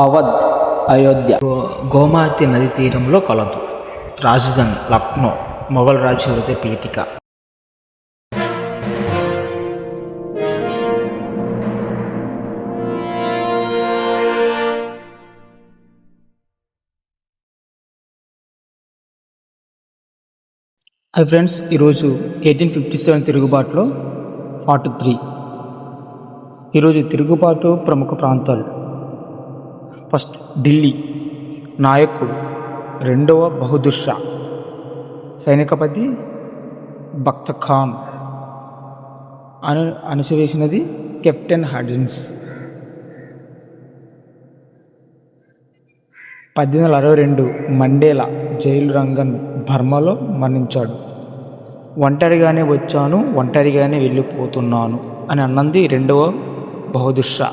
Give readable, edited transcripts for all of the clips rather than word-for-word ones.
అవధ్ అయోధ్య. గోమతి నది తీరంలో కలదు. రాజధాని లక్నో. మొఘల్ రాజ్య హృదయ పీఠిక. హై ఫ్రెండ్స్, ఈరోజు 1857 తిరుగుబాటులో పార్ట్ 3. ఈరోజు తిరుగుబాటు ప్రముఖ ప్రాంతాలు. ఫస్ట్ ఢిల్లీ. నాయకుడు రెండవ బహదూర్ షా. సైనికపతి బఖ్త్ ఖాన్. అణచివేసినది captain Hodson. 1862 Mandalay jail Rangoon బర్మాలో మరణించాడు. ఒంటరిగానే వచ్చాను, ఒంటరిగానే వెళ్ళిపోతున్నాను అని అన్నది రెండవ బహదూర్ షా.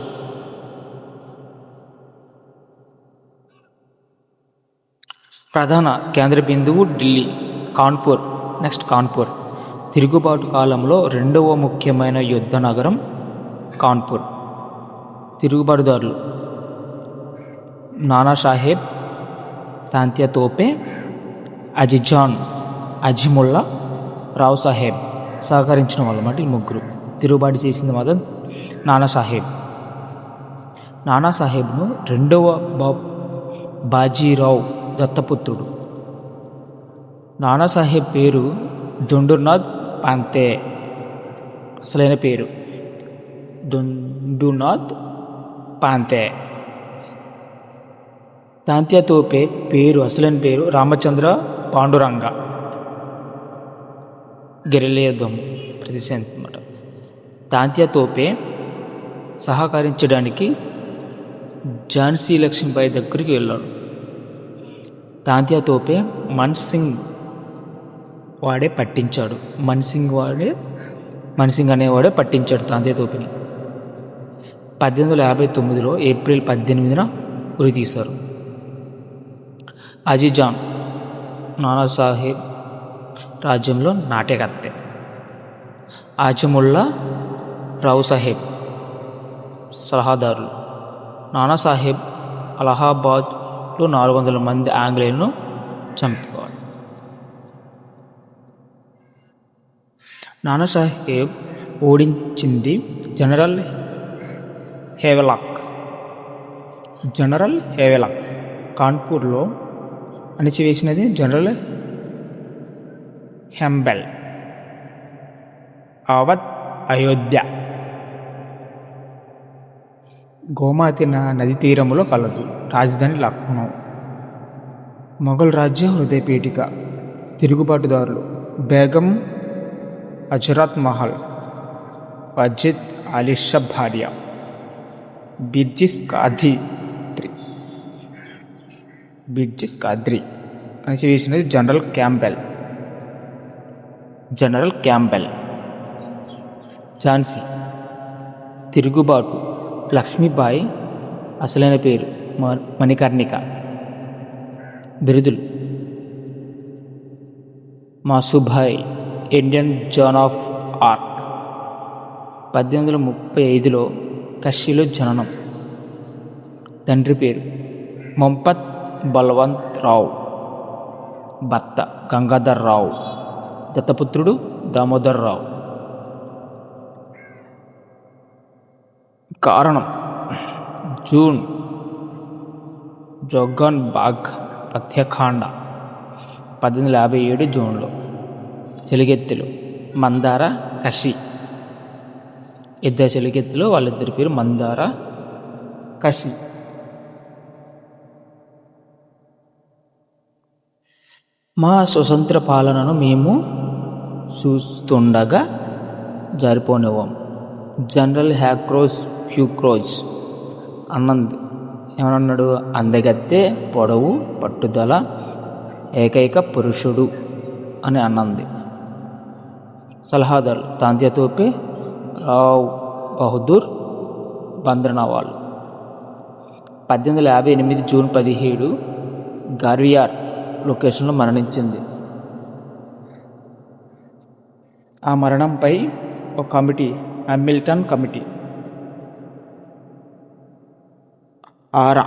ప్రధాన కేంద్ర బిందువు ఢిల్లీ. కాన్పూర్. తిరుగుబాటు కాలంలో రెండవ ముఖ్యమైన యుద్ధ నగరం కాన్పూర్. తిరుగుబాటుదారులు నానాసాహెబ్, తాంత్యా తోపే, అజిజాన్, అజిముల్లా, రావ్ సాహెబ్ సహకరించిన వాళ్ళు అన్నమాట. ఈ ముగ్గురు. తిరుగుబాటు చేసింది మాత్రం నానాసాహెబ్. నానాసాహెబ్ను రెండవ బాజీరావు దత్తపుత్రుడు. నానాసాహెబ్ పేరు దుండునాథ్ పాంతే. అసలైన పేరు దుండునాథ్ పాంతే. తాంత్యా తోపే అసలైన పేరు రామచంద్ర పాండురంగ. గెరిల్లా యుద్ధం ప్రతిశాంతి అన్నమాట. తాంత్యా తోపే సహకరించడానికి ఝాన్సీ లక్ష్మీబాయి దగ్గరికి వెళ్ళాడు. తాంత్యా తోపే మన్సింగ్ పట్టించాడు. మన్సింగ్ అనేవాడే పట్టించాడు తాంత్యా తోపేని. 1859లో ఏప్రిల్ 18న ఉరి తీశారు. అజిజాన్ నానాసాహెబ్ రాజ్యంలో నాట్యకత్తె. ఆజముల్లా, రావ్ సాహెబ్ సలహాదారులు. నానాసాహెబ్ అలహాబాద్లో 400 మంది ఆంగ్లేయులను చంపేవాడు. నానాసాహెబ్ ఓడించింది జనరల్ హేవలాక్. కాన్పూర్లో అణిచివేసినది జనరల్ హెంబెల్. అవధ్ అయోధ్య. గోమతి నది తీరములో కలదు. రాజధాని లక్నో. మొఘల్ రాజ్య హృదయపీఠిక. తిరుగుబాటుదారులు బేగం హజరత్ మహల్, వజీద్ అలీ షా భార్య, బిర్జిస్ కాద్రి. అణిచివేసినది జనరల్ క్యాంబెల్. ఝాన్సీ. తిరుగుబాటు లక్ష్మీబాయి. అసలైన పేరు మణికర్ణిక. బిరుదులు Manubai, Indian Joan of Arc. 1835లో కషిలో జననం. తండ్రి పేరు మంపత్ బల్వంత్ రావు, భర్త గంగాధర్ రావు, దత్తపుత్రుడు దామోదర్ రావు. కారణం జోగన్ బాగ్ హత్యాకాండ 1857 జూన్లో. చెలిగెత్తులు మందార, కషి. ఇద్దరు చెలిగెత్తులు, వాళ్ళిద్దరి పేరు మందార, కషి. మా స్వతంత్ర పాలనను మేము చూస్తుండగా జారిపోనివ్వం. జనరల్ హ్యూక్రోజ్ అన్నది ఏమన్నాడు? అందగత్తె, పొడవు, పట్టుదల, ఏకైక పురుషుడు అని అన్నది. సలహాదారులు తాంత్యా తోపే, రావ్ బహదూర్, బంద్రనవాల్. 1858 జూన్ 17 గార్వియార్ లొకేషన్లో మరణించింది. ఆ మరణంపై ఒక కమిటీ, హామిల్టన్ కమిటీ, ఆరా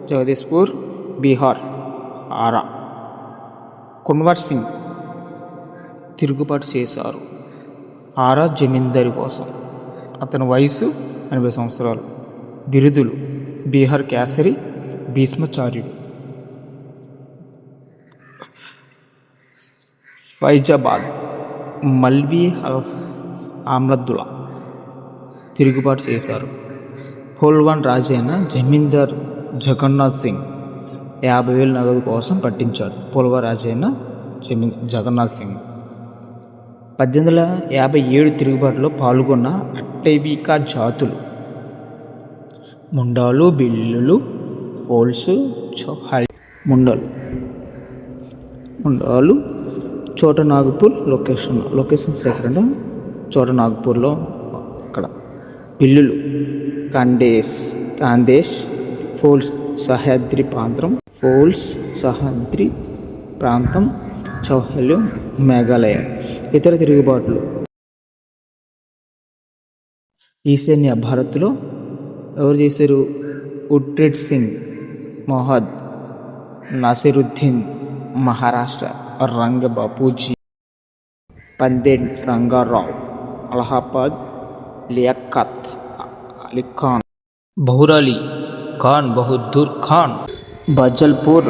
జగదీశ్పూర్ బీహార్. ఆరా. కున్వర్ సింగ్ తిరుగుబాటు చేశారు. ఆరా జమీందారీ కోసం. అతని వయసు 80 సంవత్సరాలు. బిరుదులు: బీహార్ కేసరి, భీష్మాచార్యుడు. ఫైజాబాద్ మల్వి అహ్మదుల్లా తిరుగుబాటు చేశారు. పోల్వాన్ రాజైన జమీందార్ జగన్నాథ్ సింగ్ 50,000 నగదు కోసం పట్టించాడు. పోల్వాన్ రాజైన జగన్నాథ్ సింగ్ 1857 తిరుగుబాటులో పాల్గొన్న అటవీక జాతులు: ముండాలు, బిల్లులు, ఫోల్స్, ముండాలు చోటా నాగపూర్ లొకేషన్ సెకండ్. చోటా నాగపూర్లో అక్కడ. బిల్లులు కాందేశ్, ఫోల్స్ సహ్యాద్రి ప్రాంతం, చౌహల్ మేఘాలయ. ఇతర తిరుగుబాట్లు: ఈశాన్య భారత్లో ఎవరు చేశారు? ఉడ్రెడ్ సింగ్ మొహద్ నాసిరుద్దీన్ మహారాష్ట్ర. రంగ బాపూజీ, పందేడ్ రంగారావు, అలహాబాద్ లియాఖత్ అలీ ఖాన్, బహుర్ ఖాన్, బహదూర్ ఖాన్, బజల్పూర్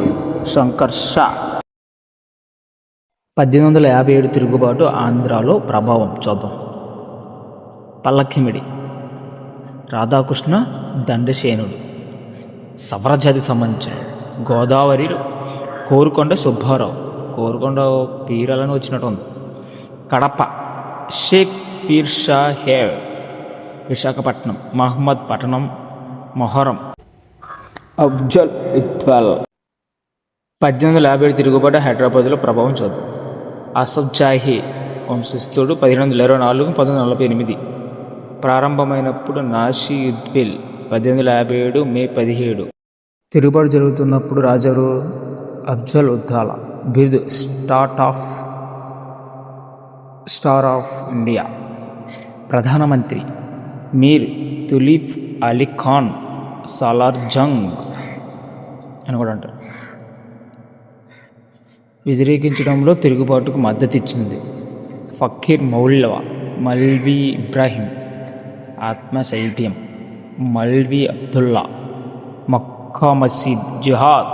శంకర్ షా. 1857 తిరుగుబాటు ఆంధ్రాలో ప్రభావం చూద్దాం. పల్లకిమిడి రాధాకృష్ణ దండసేనుడు, సవరజాతి సంబంధించిన. గోదావరిలో కోరుకొండ సుబ్బారావు, కోరుకొండ పీరాలని వచ్చినట్టు ఉంది. కడప షేక్ ఫీర్ సాహెబ్. విశాఖపట్నం మహమ్మద్ పట్టణం, మొహరం అఫ్జల్ ఇత్వాల్. 1857 తిరుగుబాటు హైదరాబాద్లో ప్రభావం చూద్దాం. అసఫ్ జాహీ వంశస్థుడు 1824-1948 ప్రారంభమైనప్పుడు నాసి యుద్బిల్ 1857 మే 17. తిరుగుబాటు జరుగుతున్నప్పుడు రాజారు అఫ్జల్ ఉద్దాలా. బిరుదు: స్టార్ ఆఫ్ ఇండియా. ప్రధానమంత్రి: మీర్ తులీఫ్ అలీ ఖాన్ సాలార్జంగ్ అని కూడా అంటారు. వ్యతిరేకించడంలో తిరుగుబాటుకు మద్దతు ఇచ్చింది: ఫకీర్ మౌల్వీ ఇబ్రాహీం, ఆత్మశైత్యం, మల్వి అబ్దుల్లా, మక్కా మసీద్ జిహాద్,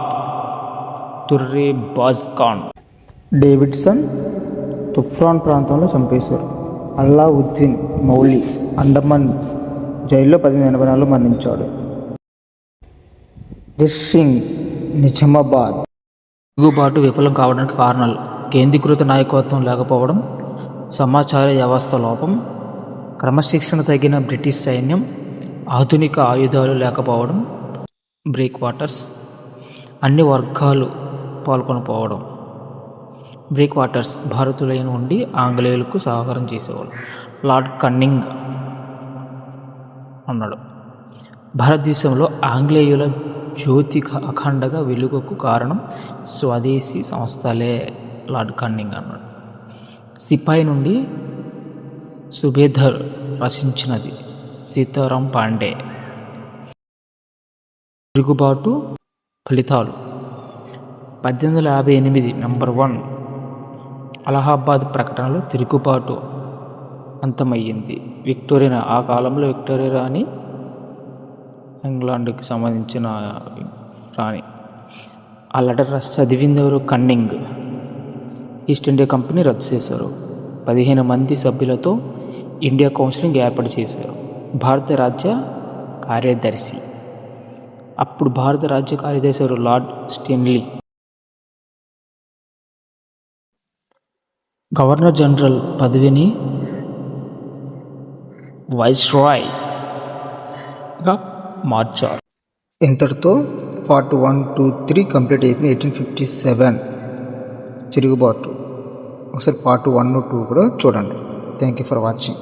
తుర్రే బాజ్ ఖాన్. డేవిడ్సన్ తుఫ్రాన్ ప్రాంతంలో చంపేశారు. అల్లావుద్దీన్ మౌలి అండమాన్ జైల్లో 1884 మరణించాడు. సింగ్ నిజామాబాద్. తిరుగుబాటు విఫలం కావడానికి కారణాలు: కేంద్రీకృత నాయకత్వం లేకపోవడం, సమాచార వ్యవస్థ లోపం, క్రమశిక్షణ తగిన బ్రిటిష్ సైన్యం, ఆధునిక ఆయుధాలు లేకపోవడం, బ్రేక్ వాటర్స్ అన్ని వర్గాలు పాల్గొనకపోవడం. బ్రేక్ వాటర్స్ భారతీయులైన ఉండి ఆంగ్లేయులకు సహకారం చేసేవాళ్ళు. లార్డ్ కన్నింగ్ అన్నాడు: భారతదేశంలో ఆంగ్లేయుల జ్యోతి అఖండగా వెలుగుకు కారణం స్వదేశీ సంస్థలే. లార్డ్ కన్నింగ్ అన్నాడు. సిపాయి నుండి సుబేదార్ రచించినది సీతారాం పాండే. తిరుగుబాటు ఫలితాలు: 1858 నంబర్ 1 అలహాబాద్ ప్రకటనలో తిరుగుబాటు అంతమయ్యింది. విక్టోరియా. ఆ కాలంలో విక్టోరియా రాణి ఇంగ్లాండ్కి సంబంధించిన రాణి. ఆ లెటర్ చదివింది ఎవరు? కన్నింగ్. ఈస్ట్ ఇండియా కంపెనీ రద్దు చేశారు. 15 మంది సభ్యులతో ఇండియా కౌన్సిలింగ్ ఏర్పాటు చేశారు. భారత రాజ్య కార్యదర్శి. అప్పుడు భారత రాజ్య కార్యదర్శి ఎవరు? Lord Stanley. గవర్నర్ జనరల్ పదవిని వైస్రాయ్గా మార్చారు. ఇంతటితో పార్ట్ 1, 2, 3 కంప్లీట్ అయిపోయింది. 1857 తిరుగుబాటు. ఒకసారి పార్ట్ 1, 2 కూడా చూడండి. Thank you for watching.